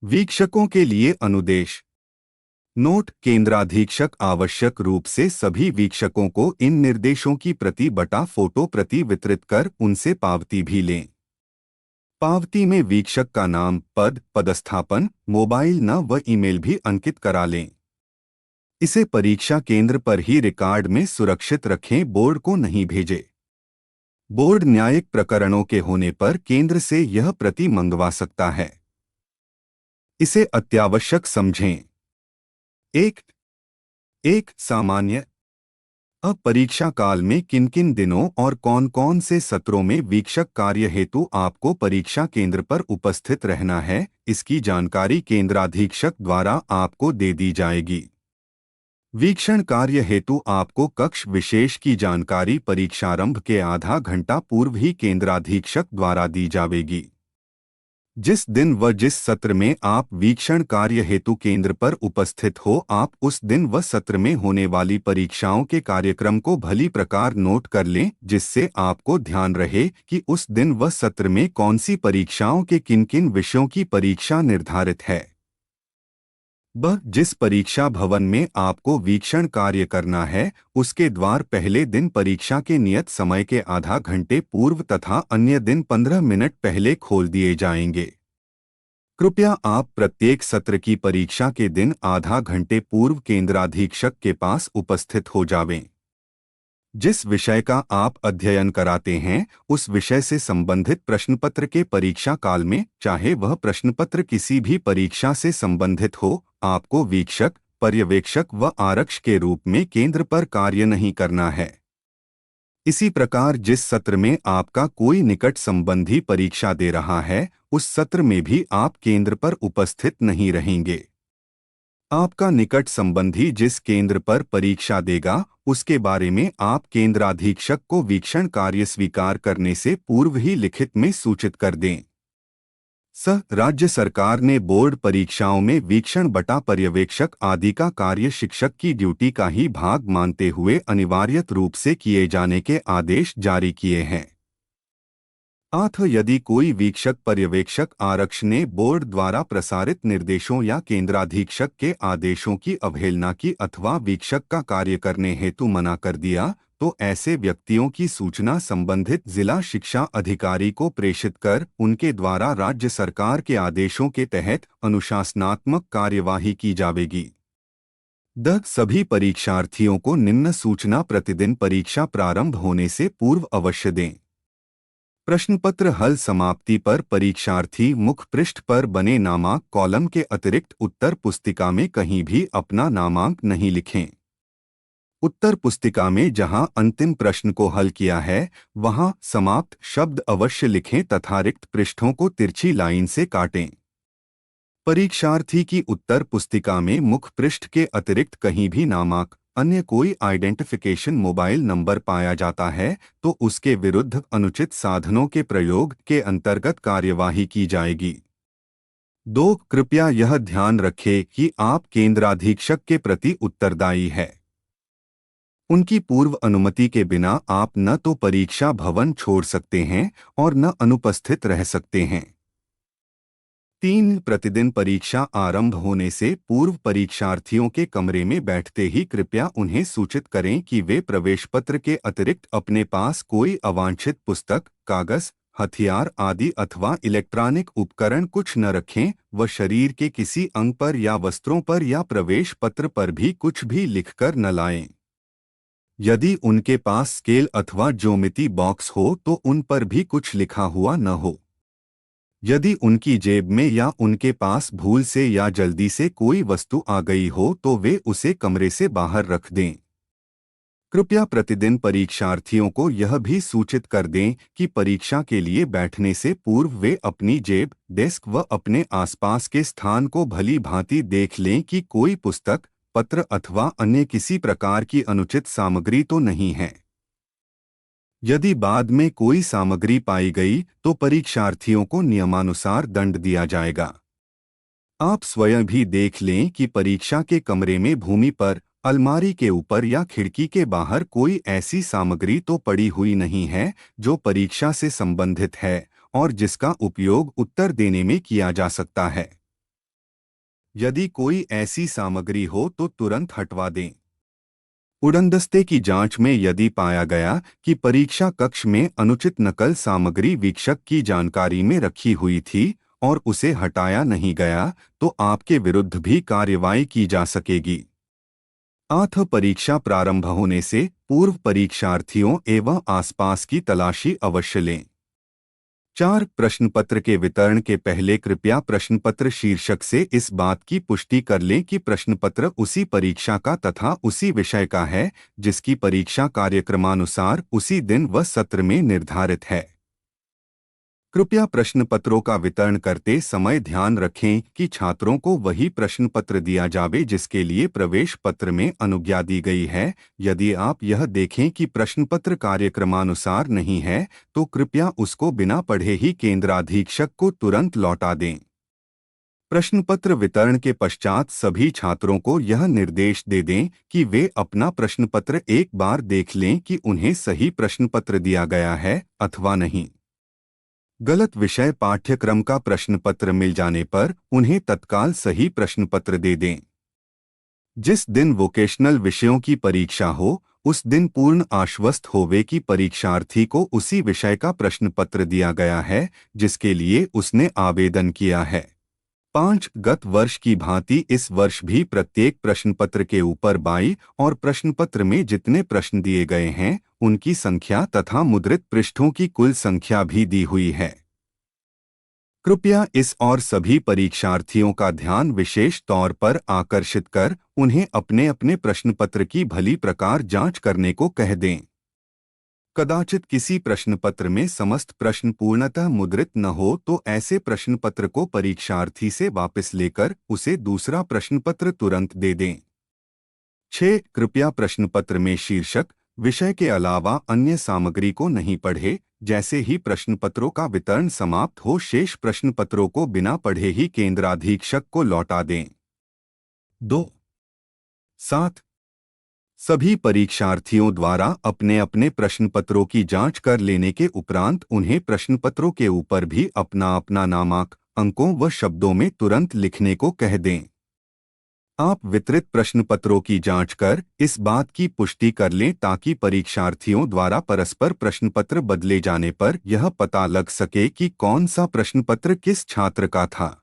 वीक्षकों के लिए अनुदेश। नोट: केंद्राधीक्षक आवश्यक रूप से सभी वीक्षकों को इन निर्देशों की प्रति बटा फोटो प्रति वितरित कर उनसे पावती भी लें। पावती में वीक्षक का नाम, पद, पदस्थापन, मोबाइल न व ईमेल भी अंकित करा लें। इसे परीक्षा केंद्र पर ही रिकॉर्ड में सुरक्षित रखें, बोर्ड को नहीं भेजें। बोर्ड न्यायिक प्रकरणों के होने पर केंद्र से यह प्रति मंगवा सकता है। इसे अत्यावश्यक समझें। एक एक सामान्य। अब परीक्षा काल में किन किन दिनों और कौन कौन से सत्रों में वीक्षक कार्य हेतु आपको परीक्षा केंद्र पर उपस्थित रहना है, इसकी जानकारी केंद्राधीक्षक द्वारा आपको दे दी जाएगी। वीक्षण कार्य हेतु आपको कक्ष विशेष की जानकारी परीक्षारंभ के आधा घंटा पूर्व ही केंद्राधीक्षक द्वारा दी जाएगी। जिस दिन व जिस सत्र में आप वीक्षण कार्य हेतु केंद्र पर उपस्थित हो, आप उस दिन व सत्र में होने वाली परीक्षाओं के कार्यक्रम को भली प्रकार नोट कर लें, जिससे आपको ध्यान रहे कि उस दिन व सत्र में कौन सी परीक्षाओं के किन किन विषयों की परीक्षा निर्धारित है। जिस परीक्षा भवन में आपको वीक्षण कार्य करना है, उसके द्वार पहले दिन परीक्षा के नियत समय के आधा घंटे पूर्व तथा अन्य दिन 15 मिनट पहले खोल दिए जाएंगे। कृपया आप प्रत्येक सत्र की परीक्षा के दिन आधा घंटे पूर्व केंद्राधीक्षक के पास उपस्थित हो जावें। जिस विषय का आप अध्ययन कराते हैं, उस विषय से संबंधित प्रश्नपत्र के परीक्षा काल में, चाहे वह प्रश्नपत्र किसी भी परीक्षा से संबंधित हो, आपको वीक्षक, पर्यवेक्षक व आरक्ष के रूप में केंद्र पर कार्य नहीं करना है। इसी प्रकार जिस सत्र में आपका कोई निकट संबंधी परीक्षा दे रहा है, उस सत्र में भी आप केंद्र पर उपस्थित नहीं रहेंगे। आपका निकट संबंधी जिस केंद्र पर परीक्षा देगा, उसके बारे में आप केंद्राधीक्षक को वीक्षण कार्य स्वीकार करने से पूर्व ही लिखित में सूचित कर दें। राज्य सरकार ने बोर्ड परीक्षाओं में वीक्षण बटा पर्यवेक्षक आदि का कार्य शिक्षक की ड्यूटी का ही भाग मानते हुए अनिवार्य रूप से किए जाने के आदेश जारी किए हैं। यदि कोई वीक्षक पर्यवेक्षक आरक्ष ने बोर्ड द्वारा प्रसारित निर्देशों या केंद्राधीक्षक के आदेशों की अवहेलना की अथवा वीक्षक का कार्य करने हेतु मना कर दिया, तो ऐसे व्यक्तियों की सूचना संबंधित जिला शिक्षा अधिकारी को प्रेषित कर उनके द्वारा राज्य सरकार के आदेशों के तहत अनुशासनात्मक कार्यवाही की जाएगी। सभी परीक्षार्थियों को निम्न सूचना प्रतिदिन परीक्षा प्रारंभ होने से पूर्व अवश्य दें। प्रश्नपत्र हल समाप्ति पर परीक्षार्थी मुख्य पृष्ठ पर बने नामांक कॉलम के अतिरिक्त उत्तर पुस्तिका में कहीं भी अपना नामांक नहीं लिखें। उत्तर पुस्तिका में जहां अंतिम प्रश्न को हल किया है, वहां समाप्त शब्द अवश्य लिखें तथा रिक्त पृष्ठों को तिरछी लाइन से काटें। परीक्षार्थी की उत्तर पुस्तिका में मुख्य पृष्ठ के अतिरिक्त कहीं भी नामांक, अन्य कोई आइडेंटिफिकेशन मोबाइल नंबर पाया जाता है, तो उसके विरुद्ध अनुचित साधनों के प्रयोग के अंतर्गत कार्यवाही की जाएगी। कृपया यह ध्यान रखें कि आप केंद्राधीक्षक के प्रति उत्तरदायी है। उनकी पूर्व अनुमति के बिना आप न तो परीक्षा भवन छोड़ सकते हैं और न अनुपस्थित रह सकते हैं। प्रतिदिन परीक्षा आरंभ होने से पूर्व परीक्षार्थियों के कमरे में बैठते ही कृपया उन्हें सूचित करें कि वे प्रवेश पत्र के अतिरिक्त अपने पास कोई अवांछित पुस्तक, कागज, हथियार आदि अथवा इलेक्ट्रॉनिक उपकरण कुछ न रखें व शरीर के किसी अंग पर या वस्त्रों पर या प्रवेश पत्र पर भी कुछ भी लिखकर न लाएं। यदि उनके पास स्केल अथवा ज्योमेट्री बॉक्स हो तो उन पर भी कुछ लिखा हुआ न हो। यदि उनकी जेब में या उनके पास भूल से या जल्दी से कोई वस्तु आ गई हो तो वे उसे कमरे से बाहर रख दें। कृपया प्रतिदिन परीक्षार्थियों को यह भी सूचित कर दें कि परीक्षा के लिए बैठने से पूर्व वे अपनी जेब, डेस्क व अपने आसपास के स्थान को भली भांति देख लें कि कोई पुस्तक, पत्र अथवा अन्य किसी प्रकार की अनुचित सामग्री तो नहीं है। यदि बाद में कोई सामग्री पाई गई तो परीक्षार्थियों को नियमानुसार दंड दिया जाएगा। आप स्वयं भी देख लें कि परीक्षा के कमरे में भूमि पर, अलमारी के ऊपर या खिड़की के बाहर कोई ऐसी सामग्री तो पड़ी हुई नहीं है जो परीक्षा से संबंधित है और जिसका उपयोग उत्तर देने में किया जा सकता है। यदि कोई ऐसी सामग्री हो तो तुरंत हटवा दें। उड़नदस्ते की जांच में यदि पाया गया कि परीक्षा कक्ष में अनुचित नकल सामग्री वीक्षक की जानकारी में रखी हुई थी और उसे हटाया नहीं गया, तो आपके विरुद्ध भी कार्रवाई की जा सकेगी। आठ परीक्षा प्रारंभ होने से पूर्व परीक्षार्थियों एवं आसपास की तलाशी अवश्य लें। 4 प्रश्नपत्र के वितरण के पहले कृपया प्रश्नपत्र शीर्षक से इस बात की पुष्टि कर लें कि प्रश्नपत्र उसी परीक्षा का तथा उसी विषय का है जिसकी परीक्षा कार्यक्रमानुसार उसी दिन व सत्र में निर्धारित है। कृपया प्रश्नपत्रों का वितरण करते समय ध्यान रखें कि छात्रों को वही प्रश्नपत्र दिया जावे जिसके लिए प्रवेश पत्र में अनुज्ञा दी गई है। यदि आप यह देखें कि प्रश्नपत्र कार्यक्रमानुसार नहीं है, तो कृपया उसको बिना पढ़े ही केंद्राधीक्षक को तुरंत लौटा दें। प्रश्नपत्र वितरण के पश्चात सभी छात्रों को यह निर्देश दे दें कि वे अपना प्रश्नपत्र एक बार देख लें कि उन्हें सही प्रश्नपत्र दिया गया है अथवा नहीं। गलत विषय पाठ्यक्रम का प्रश्नपत्र मिल जाने पर उन्हें तत्काल सही प्रश्नपत्र दे दें। जिस दिन वोकेशनल विषयों की परीक्षा हो, उस दिन पूर्ण आश्वस्त होवे कि परीक्षार्थी को उसी विषय का प्रश्नपत्र दिया गया है जिसके लिए उसने आवेदन किया है। 5 गत वर्ष की भांति इस वर्ष भी प्रत्येक प्रश्नपत्र के ऊपर बाई और प्रश्नपत्र में जितने प्रश्न दिए गए हैं उनकी संख्या तथा मुद्रित पृष्ठों की कुल संख्या भी दी हुई है। कृपया इस और सभी परीक्षार्थियों का ध्यान विशेष तौर पर आकर्षित कर उन्हें अपने अपने प्रश्नपत्र की भली प्रकार जांच करने को कह दें। कदाचित किसी प्रश्नपत्र में समस्त प्रश्न पूर्णतः मुद्रित न हो तो ऐसे प्रश्नपत्र को परीक्षार्थी से वापस लेकर उसे दूसरा प्रश्नपत्र तुरंत दे दें। 6 कृपया प्रश्नपत्र में शीर्षक विषय के अलावा अन्य सामग्री को नहीं पढ़े। जैसे ही प्रश्नपत्रों का वितरण समाप्त हो शेष प्रश्नपत्रों को बिना पढ़े ही केंद्राधीक्षक को लौटा दें। 2 7 सभी परीक्षार्थियों द्वारा अपने अपने प्रश्नपत्रों की जांच कर लेने के उपरांत उन्हें प्रश्नपत्रों के ऊपर भी अपना अपना नामांक अंकों व शब्दों में तुरंत लिखने को कह दें। आप वितरित प्रश्नपत्रों की जांच कर इस बात की पुष्टि कर लें ताकि परीक्षार्थियों द्वारा परस्पर प्रश्नपत्र बदले जाने पर यह पता लग सके कि कौन सा प्रश्नपत्र किस छात्र का था।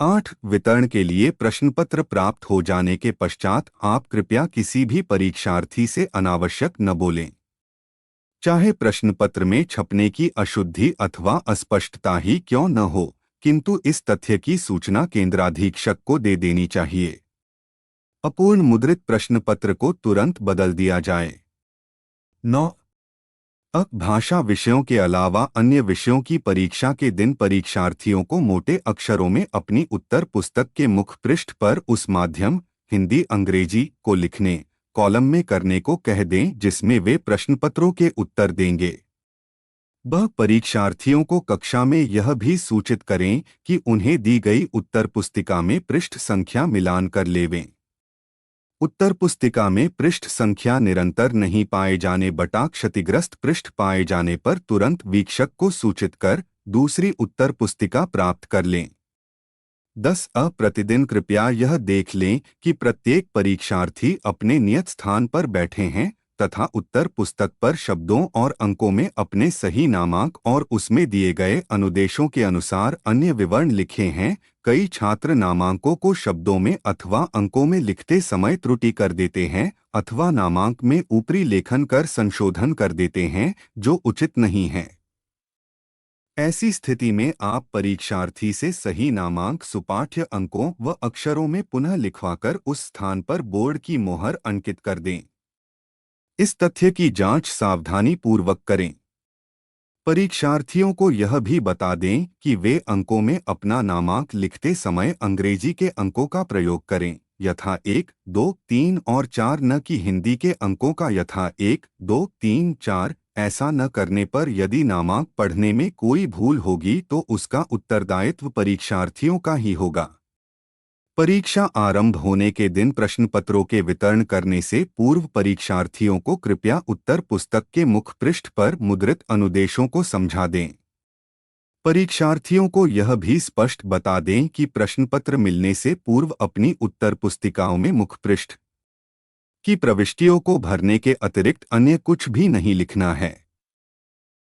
8 वितरण के लिए प्रश्नपत्र प्राप्त हो जाने के पश्चात आप कृपया किसी भी परीक्षार्थी से अनावश्यक न बोलें। चाहे प्रश्नपत्र में छपने की अशुद्धि अथवा अस्पष्टता ही क्यों न हो, किंतु इस तथ्य की सूचना केंद्राधीक्षक को दे देनी चाहिए। अपूर्ण मुद्रित प्रश्नपत्र को तुरंत बदल दिया जाए। 9 भाषा विषयों के अलावा अन्य विषयों की परीक्षा के दिन परीक्षार्थियों को मोटे अक्षरों में अपनी उत्तर पुस्तक के मुख पृष्ठ पर उस माध्यम हिंदी अंग्रेजी को लिखने कॉलम में करने को कह दें जिसमें वे प्रश्नपत्रों के उत्तर देंगे। वह परीक्षार्थियों को कक्षा में यह भी सूचित करें कि उन्हें दी गई उत्तर पुस्तिका में पृष्ठ संख्या मिलान कर लेवें। उत्तर पुस्तिका में पृष्ठ संख्या निरंतर नहीं पाए जाने बटा क्षतिग्रस्त पृष्ठ पाए जाने पर तुरंत वीक्षक को सूचित कर दूसरी उत्तर पुस्तिका प्राप्त कर लें। 10 प्रतिदिन कृपया यह देख लें कि प्रत्येक परीक्षार्थी अपने नियत स्थान पर बैठे हैं तथा उत्तर पुस्तक पर शब्दों और अंकों में अपने सही नामांक और उसमें दिए गए अनुदेशों के अनुसार अन्य विवरण लिखे हैं। कई छात्र नामांकों को शब्दों में अथवा अंकों में लिखते समय त्रुटि कर देते हैं अथवा नामांक में ऊपरी लेखन कर संशोधन कर देते हैं जो उचित नहीं है। ऐसी स्थिति में आप परीक्षार्थी से सही नामांक सुपाठ्य अंकों व अक्षरों में पुनः लिखवाकर उस स्थान पर बोर्ड की मोहर अंकित कर दें। इस तथ्य की जांच सावधानी पूर्वक करें। परीक्षार्थियों को यह भी बता दें कि वे अंकों में अपना नामांक लिखते समय अंग्रेजी के अंकों का प्रयोग करें यथा 1, 2, 3 और 4 न कि हिंदी के अंकों का यथा 1, 2, 3, 4। ऐसा न करने पर यदि नामांक पढ़ने में कोई भूल होगी तो उसका उत्तरदायित्व परीक्षार्थियों का ही होगा। परीक्षा आरंभ होने के दिन प्रश्नपत्रों के वितरण करने से पूर्व परीक्षार्थियों को कृपया उत्तर पुस्तक के मुख पृष्ठ पर मुद्रित अनुदेशों को समझा दें। परीक्षार्थियों को यह भी स्पष्ट बता दें कि प्रश्नपत्र मिलने से पूर्व अपनी उत्तर पुस्तिकाओं में मुखपृष्ठ की प्रविष्टियों को भरने के अतिरिक्त अन्य कुछ भी नहीं लिखना है।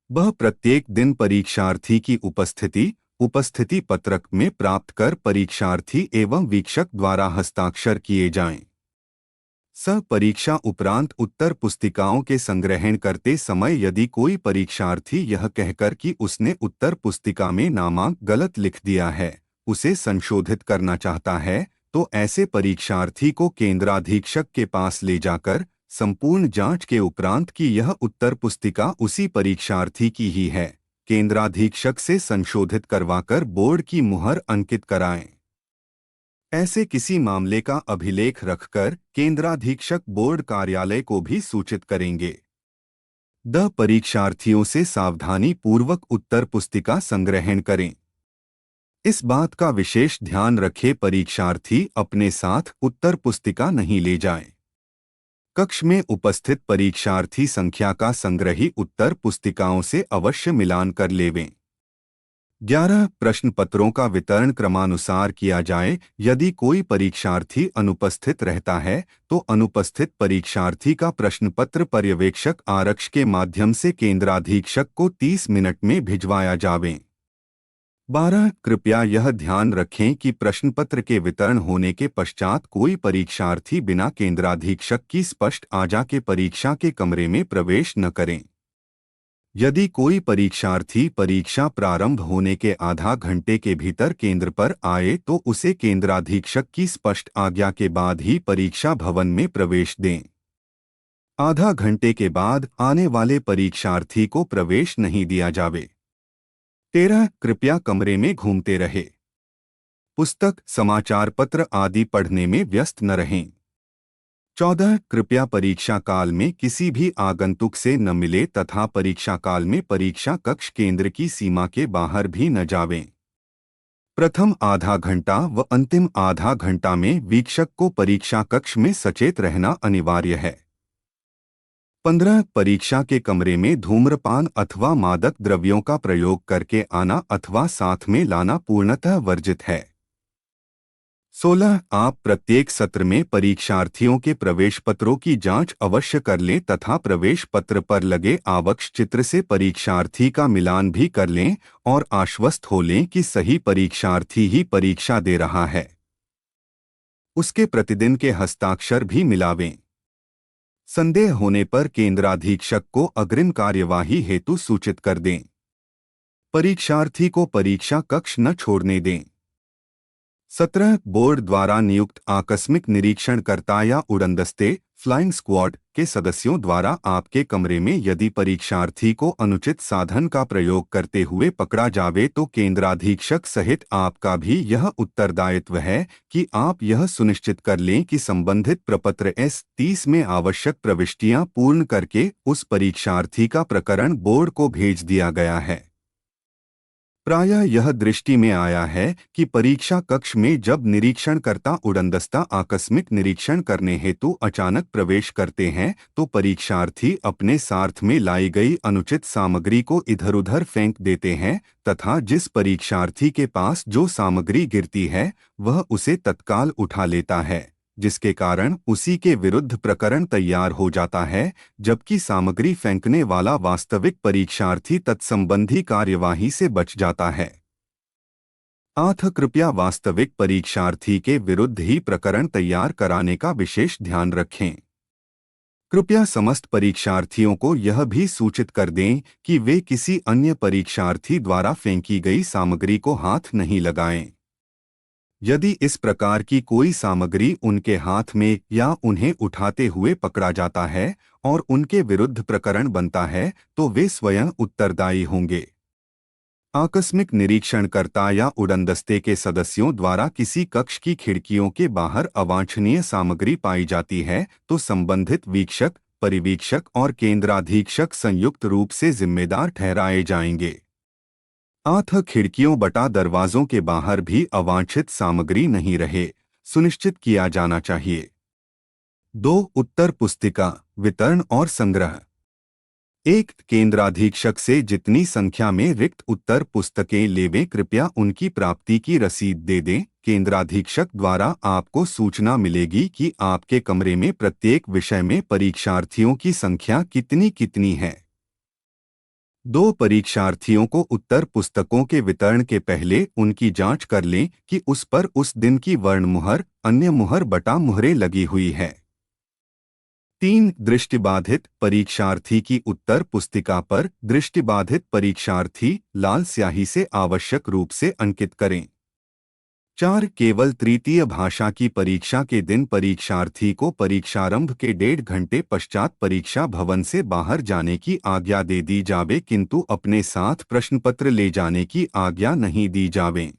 वह प्रत्येक दिन परीक्षार्थी की उपस्थिति पत्रक में प्राप्त कर परीक्षार्थी एवं वीक्षक द्वारा हस्ताक्षर किए जाएं। परीक्षा उपरांत उत्तर पुस्तिकाओं के संग्रहण करते समय यदि कोई परीक्षार्थी यह कहकर कि उसने उत्तर पुस्तिका में नामांक गलत लिख दिया है, उसे संशोधित करना चाहता है, तो ऐसे परीक्षार्थी को केंद्राधीक्षक के पास ले जाकर संपूर्ण जांच के उपरांत कि यह उत्तर पुस्तिका उसी परीक्षार्थी की ही है, केंद्राधीक्षक से संशोधित करवाकर बोर्ड की मुहर अंकित कराएं। ऐसे किसी मामले का अभिलेख रखकर केंद्राधीक्षक बोर्ड कार्यालय को भी सूचित करेंगे। परीक्षार्थियों से सावधानी पूर्वक उत्तर पुस्तिका संग्रहण करें। इस बात का विशेष ध्यान रखें परीक्षार्थी अपने साथ उत्तर पुस्तिका नहीं ले जाएं। कक्ष में उपस्थित परीक्षार्थी संख्या का संग्रही उत्तर पुस्तिकाओं से अवश्य मिलान कर लेवें। 11 प्रश्न पत्रों का वितरण क्रमानुसार किया जाए। यदि कोई परीक्षार्थी अनुपस्थित रहता है तो अनुपस्थित परीक्षार्थी का प्रश्न पत्र पर्यवेक्षक आरक्ष के माध्यम से केंद्राधीक्षक को 30 मिनट में भिजवाया जावे। 12 कृपया यह ध्यान रखें कि प्रश्न पत्र के वितरण होने के पश्चात कोई परीक्षार्थी बिना केंद्राधीक्षक की स्पष्ट आज्ञा के परीक्षा के कमरे में प्रवेश न करें। यदि कोई परीक्षार्थी परीक्षा प्रारंभ होने के आधा घंटे के भीतर केंद्र पर आए तो उसे केंद्राधीक्षक की स्पष्ट आज्ञा के बाद ही परीक्षा भवन में प्रवेश दें। आधा घंटे के बाद आने वाले परीक्षार्थी को प्रवेश नहीं दिया जावे। 13 कृपया कमरे में घूमते रहे। पुस्तक, समाचार पत्र आदि पढ़ने में व्यस्त न रहें। 14 कृपया परीक्षा काल में किसी भी आगंतुक से न मिले तथा परीक्षा काल में परीक्षा कक्ष केंद्र की सीमा के बाहर भी न जावें। प्रथम आधा घंटा व अंतिम आधा घंटा में वीक्षक को परीक्षा कक्ष में सचेत रहना अनिवार्य है। 15 परीक्षा के कमरे में धूम्रपान अथवा मादक द्रव्यों का प्रयोग करके आना अथवा साथ में लाना पूर्णतः वर्जित है। 16 आप प्रत्येक सत्र में परीक्षार्थियों के प्रवेश पत्रों की जांच अवश्य कर लें तथा प्रवेश पत्र पर लगे आवश्यक चित्र से परीक्षार्थी का मिलान भी कर लें और आश्वस्त हो लें कि सही परीक्षार्थी ही परीक्षा दे रहा है। उसके प्रतिदिन के हस्ताक्षर भी मिलावें। संदेह होने पर केंद्राधीक्षक को अग्रिम कार्यवाही हेतु सूचित कर दें। परीक्षार्थी को परीक्षा कक्ष न छोड़ने दें। 17 बोर्ड द्वारा नियुक्त आकस्मिक निरीक्षणकर्ता या उड़नदस्ते फ्लाइंग स्क्वाड के सदस्यों द्वारा आपके कमरे में यदि परीक्षार्थी को अनुचित साधन का प्रयोग करते हुए पकड़ा जावे तो केंद्राधीक्षक सहित आपका भी यह उत्तरदायित्व है कि आप यह सुनिश्चित कर लें कि संबंधित प्रपत्र S-30 में आवश्यक प्रविष्टियां पूर्ण करके उस परीक्षार्थी का प्रकरण बोर्ड को भेज दिया गया है। प्रायः यह दृष्टि में आया है कि परीक्षा कक्ष में जब निरीक्षणकर्ता उड़नदस्ता आकस्मिक निरीक्षण करने हेतु अचानक प्रवेश करते हैं तो परीक्षार्थी अपने साथ में लाई गई अनुचित सामग्री को इधर-उधर फेंक देते हैं तथा जिस परीक्षार्थी के पास जो सामग्री गिरती है वह उसे तत्काल उठा लेता है, जिसके कारण उसी के विरुद्ध प्रकरण तैयार हो जाता है, जबकि सामग्री फेंकने वाला वास्तविक परीक्षार्थी तत्संबंधी कार्यवाही से बच जाता है। 8 कृपया वास्तविक परीक्षार्थी के विरुद्ध ही प्रकरण तैयार कराने का विशेष ध्यान रखें। कृपया समस्त परीक्षार्थियों को यह भी सूचित कर दें कि वे किसी अन्य परीक्षार्थी द्वारा फेंकी गई सामग्री को हाथ नहीं लगाएं। यदि इस प्रकार की कोई सामग्री उनके हाथ में या उन्हें उठाते हुए पकड़ा जाता है और उनके विरुद्ध प्रकरण बनता है तो वे स्वयं उत्तरदायी होंगे। आकस्मिक निरीक्षणकर्ता या उड़नदस्ते के सदस्यों द्वारा किसी कक्ष की खिड़कियों के बाहर अवांछनीय सामग्री पाई जाती है तो संबंधित वीक्षक, परिवीक्षक और केंद्राधीक्षक संयुक्त रूप से जिम्मेदार ठहराए जाएंगे। 8 खिड़कियों बटा दरवाजों के बाहर भी अवांछित सामग्री नहीं रहे, सुनिश्चित किया जाना चाहिए। 2 उत्तर पुस्तिका वितरण और संग्रह। एक केंद्राधीक्षक से जितनी संख्या में रिक्त उत्तर पुस्तकें लेवें, कृपया उनकी प्राप्ति की रसीद दे दें। केंद्राधीक्षक द्वारा आपको सूचना मिलेगी कि आपके कमरे में प्रत्येक विषय में परीक्षार्थियों की संख्या कितनी कितनी है। 2 परीक्षार्थियों को उत्तर पुस्तकों के वितरण के पहले उनकी जांच कर लें कि उस पर उस दिन की वर्ण मुहर, अन्य मुहर बटा मुहरें लगी हुई है। 3 दृष्टिबाधित परीक्षार्थी की उत्तर पुस्तिका पर दृष्टिबाधित परीक्षार्थी लाल स्याही से आवश्यक रूप से अंकित करें। 4 केवल तृतीय भाषा की परीक्षा के दिन परीक्षार्थी को परीक्षारंभ के 1.5 घंटे पश्चात परीक्षा भवन से बाहर जाने की आज्ञा दे दी जावे, किंतु अपने साथ प्रश्नपत्र ले जाने की आज्ञा नहीं दी जावे।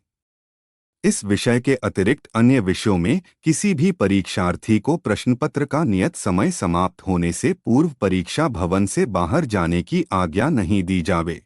इस विषय के अतिरिक्त अन्य विषयों में किसी भी परीक्षार्थी को प्रश्नपत्र का नियत समय समाप्त होने से पूर्व परीक्षा भवन से बाहर जाने की आज्ञा नहीं दी जावे।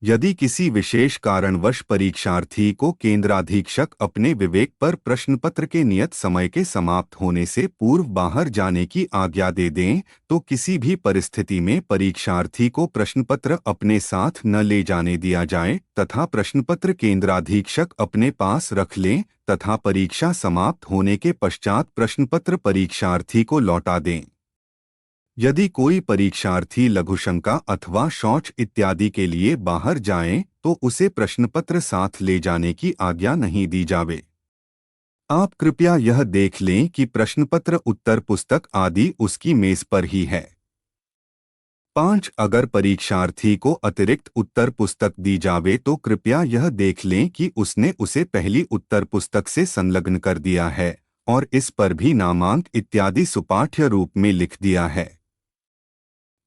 यदि किसी विशेष कारणवश परीक्षार्थी को केंद्राधीक्षक अपने विवेक पर प्रश्नपत्र के नियत समय के समाप्त होने से पूर्व बाहर जाने की आज्ञा दे दें, तो किसी भी परिस्थिति में परीक्षार्थी को प्रश्नपत्र अपने साथ न ले जाने दिया जाए तथा प्रश्नपत्र केंद्राधीक्षक अपने पास रख लें तथा परीक्षा समाप्त होने के पश्चात प्रश्नपत्र परीक्षार्थी को लौटा दें। यदि कोई परीक्षार्थी लघुशंका अथवा शौच इत्यादि के लिए बाहर जाए तो उसे प्रश्नपत्र साथ ले जाने की आज्ञा नहीं दी जावे। आप कृपया यह देख लें कि प्रश्नपत्र, उत्तर पुस्तक आदि उसकी मेज पर ही है। 5 अगर परीक्षार्थी को अतिरिक्त उत्तर पुस्तक दी जावे तो कृपया यह देख लें कि उसने उसे पहली उत्तर पुस्तक से संलग्न कर दिया है और इस पर भी नामांक इत्यादि सुपाठ्य रूप में लिख दिया है।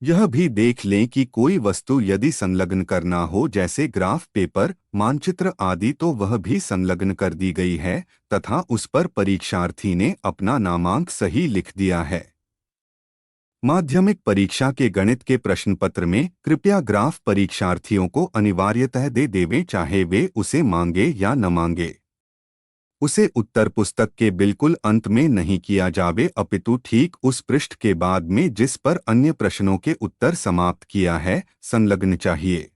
यह भी देख लें कि कोई वस्तु यदि संलग्न करना हो जैसे ग्राफ पेपर, मानचित्र आदि तो वह भी संलग्न कर दी गई है तथा उस पर परीक्षार्थी ने अपना नामांक सही लिख दिया है। माध्यमिक परीक्षा के गणित के प्रश्न पत्र में कृपया ग्राफ परीक्षार्थियों को अनिवार्यतः दे देवें, चाहे वे उसे मांगे या न मांगे। उसे उत्तर पुस्तक के बिल्कुल अंत में नहीं किया जावे, अपितु ठीक उस पृष्ठ के बाद में जिस पर अन्य प्रश्नों के उत्तर समाप्त किया है संलग्न चाहिए।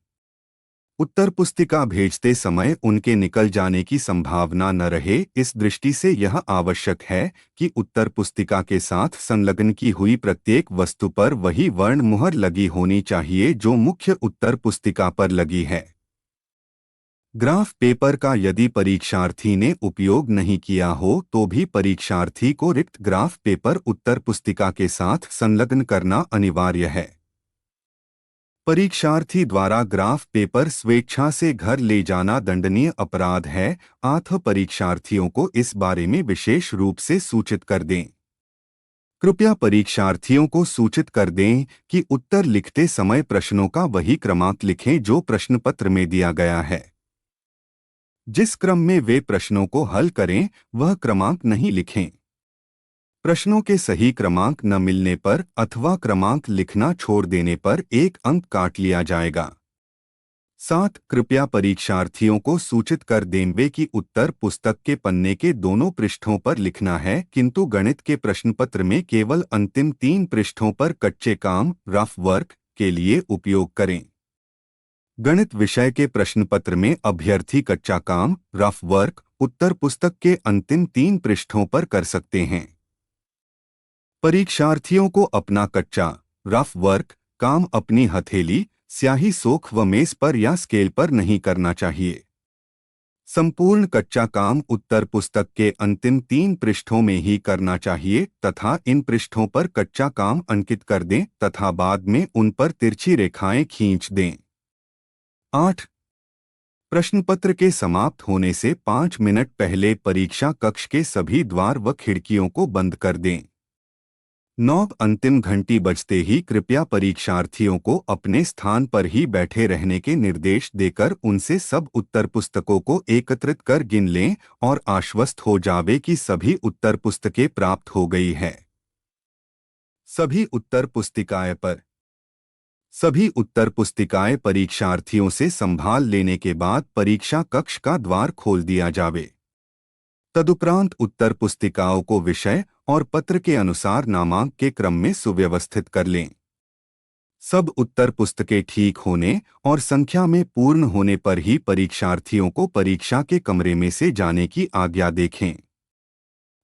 उत्तर पुस्तिका भेजते समय उनके निकल जाने की संभावना न रहे, इस दृष्टि से यह आवश्यक है कि उत्तर पुस्तिका के साथ संलग्न की हुई प्रत्येक वस्तु पर वही वर्ण मुहर लगी होनी चाहिए जो मुख्य उत्तर पुस्तिका पर लगी है। ग्राफ पेपर का यदि परीक्षार्थी ने उपयोग नहीं किया हो तो भी परीक्षार्थी को रिक्त ग्राफ पेपर उत्तर पुस्तिका के साथ संलग्न करना अनिवार्य है। परीक्षार्थी द्वारा ग्राफ पेपर स्वेच्छा से घर ले जाना दंडनीय अपराध है, अतः परीक्षार्थियों को इस बारे में विशेष रूप से सूचित कर दें। कृपया परीक्षार्थियों को सूचित कर दें कि उत्तर लिखते समय प्रश्नों का वही क्रमांक लिखें जो प्रश्नपत्र में दिया गया है। जिस क्रम में वे प्रश्नों को हल करें वह क्रमांक नहीं लिखें। प्रश्नों के सही क्रमांक न मिलने पर अथवा क्रमांक लिखना छोड़ देने पर 1 अंक काट लिया जाएगा। 7 कृपया परीक्षार्थियों को सूचित कर दें कि उत्तर पुस्तक के पन्ने के दोनों पृष्ठों पर लिखना है, किंतु गणित के प्रश्नपत्र में केवल अंतिम 3 पृष्ठों पर कच्चे काम रफ वर्क के लिए उपयोग करें। गणित विषय के प्रश्नपत्र में अभ्यर्थी कच्चा काम रफ वर्क उत्तर पुस्तक के अंतिम 3 पृष्ठों पर कर सकते हैं। परीक्षार्थियों को अपना कच्चा रफ वर्क काम अपनी हथेली, स्याही, सोख व मेज पर या स्केल पर नहीं करना चाहिए। संपूर्ण कच्चा काम उत्तर पुस्तक के अंतिम 3 पृष्ठों में ही करना चाहिए तथा इन पृष्ठों पर कच्चा काम अंकित कर दें तथा बाद में उन पर तिरछी रेखाएं खींच दें। 8 प्रश्नपत्र के समाप्त होने से 5 मिनट पहले परीक्षा कक्ष के सभी द्वार व खिड़कियों को बंद कर दें। 9 अंतिम घंटी बजते ही कृपया परीक्षार्थियों को अपने स्थान पर ही बैठे रहने के निर्देश देकर उनसे सब उत्तर पुस्तकों को एकत्रित कर गिन लें और आश्वस्त हो जावे कि सभी उत्तर पुस्तकें प्राप्त हो गई है। सभी उत्तर पुस्तिकाएं परीक्षार्थियों से संभाल लेने के बाद परीक्षा कक्ष का द्वार खोल दिया जावे। तदुपरांत उत्तर पुस्तिकाओं को विषय और पत्र के अनुसार नामांक के क्रम में सुव्यवस्थित कर लें। सब उत्तर पुस्तकें ठीक होने और संख्या में पूर्ण होने पर ही परीक्षार्थियों को परीक्षा के कमरे में से जाने की आज्ञा देखें।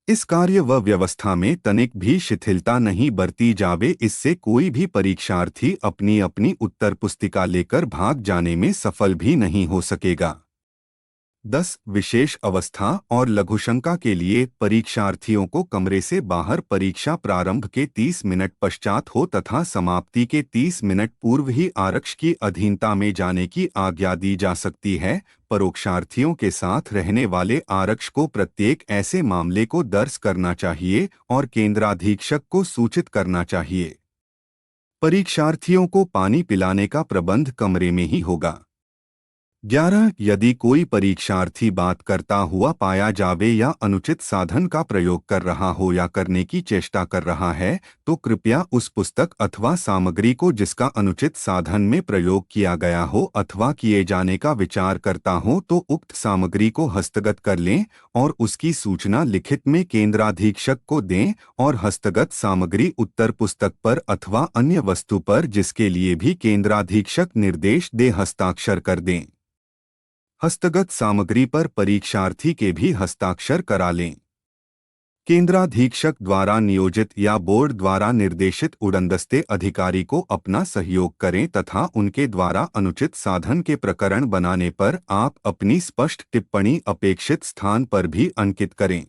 इस कार्य व व्यवस्था में तनिक भी शिथिलता नहीं बरती जावे, इससे कोई भी परीक्षार्थी अपनी अपनी उत्तर पुस्तिका लेकर भाग जाने में सफल भी नहीं हो सकेगा। 10. विशेष अवस्था और लघुशंका के लिए परीक्षार्थियों को कमरे से बाहर परीक्षा प्रारंभ के 30 मिनट पश्चात हो तथा समाप्ति के 30 मिनट पूर्व ही आरक्ष की अधीनता में जाने की आज्ञा दी जा सकती है। परोक्षार्थियों के साथ रहने वाले आरक्ष को प्रत्येक ऐसे मामले को दर्ज करना चाहिए और केंद्राधीक्षक को सूचित करना चाहिए। परीक्षार्थियों को पानी पिलाने का प्रबंध कमरे में ही होगा। 11. यदि कोई परीक्षार्थी बात करता हुआ पाया जावे या अनुचित साधन का प्रयोग कर रहा हो या करने की चेष्टा कर रहा है, तो कृपया उस पुस्तक अथवा सामग्री को जिसका अनुचित साधन में प्रयोग किया गया हो अथवा किए जाने का विचार करता हो तो उक्त सामग्री को हस्तगत कर लें और उसकी सूचना लिखित में केंद्राधीक्षक को दें और हस्तगत सामग्री उत्तर पुस्तक पर अथवा अन्य वस्तु पर जिसके लिए भी केंद्राधीक्षक निर्देश दे हस्ताक्षर कर दें। हस्तगत सामग्री पर परीक्षार्थी के भी हस्ताक्षर करा लें। केंद्राधीक्षक द्वारा नियोजित या बोर्ड द्वारा निर्देशित उड़नदस्ते अधिकारी को अपना सहयोग करें तथा उनके द्वारा अनुचित साधन के प्रकरण बनाने पर आप अपनी स्पष्ट टिप्पणी अपेक्षित स्थान पर भी अंकित करें।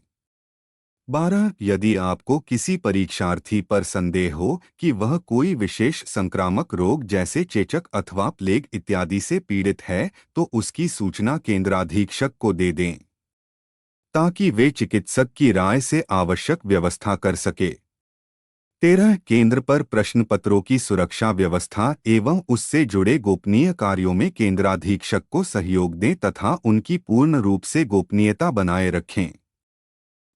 12. यदि आपको किसी परीक्षार्थी पर संदेह हो कि वह कोई विशेष संक्रामक रोग जैसे चेचक अथवा प्लेग इत्यादि से पीड़ित है तो उसकी सूचना केंद्राधीक्षक को दे दें ताकि वे चिकित्सक की राय से आवश्यक व्यवस्था कर सके। 13. केंद्र पर प्रश्न पत्रों की सुरक्षा व्यवस्था एवं उससे जुड़े गोपनीय कार्यों में केंद्राधीक्षक को सहयोग दें तथा उनकी पूर्ण रूप से गोपनीयता बनाए रखें।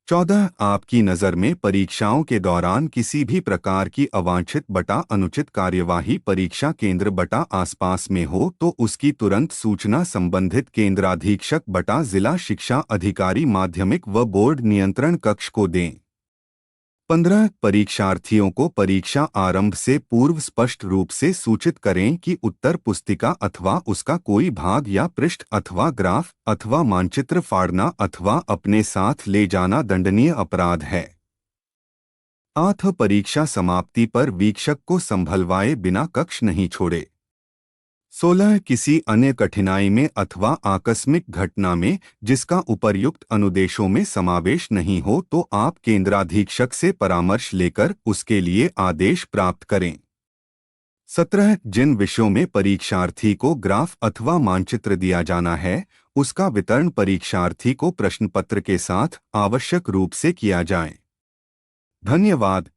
14. आपकी नज़र में परीक्षाओं के दौरान किसी भी प्रकार की अवांछित बटा अनुचित कार्यवाही परीक्षा केंद्र बटा आसपास में हो तो उसकी तुरंत सूचना संबंधित केंद्राधीक्षक बटा जिला शिक्षा अधिकारी माध्यमिक व बोर्ड नियंत्रण कक्ष को दें। 15. परीक्षार्थियों को परीक्षा आरंभ से पूर्व स्पष्ट रूप से सूचित करें कि उत्तर पुस्तिका अथवा उसका कोई भाग या पृष्ठ अथवा ग्राफ अथवा मानचित्र फाड़ना अथवा अपने साथ ले जाना दंडनीय अपराध है। 8. परीक्षा समाप्ति पर वीक्षक को संभलवाए बिना कक्ष नहीं छोड़े। 16. किसी अन्य कठिनाई में अथवा आकस्मिक घटना में जिसका उपर्युक्त अनुदेशों में समावेश नहीं हो तो आप केंद्राधीक्षक से परामर्श लेकर उसके लिए आदेश प्राप्त करें। 17. जिन विषयों में परीक्षार्थी को ग्राफ अथवा मानचित्र दिया जाना है उसका वितरण परीक्षार्थी को प्रश्न पत्र के साथ आवश्यक रूप से किया जाए। धन्यवाद।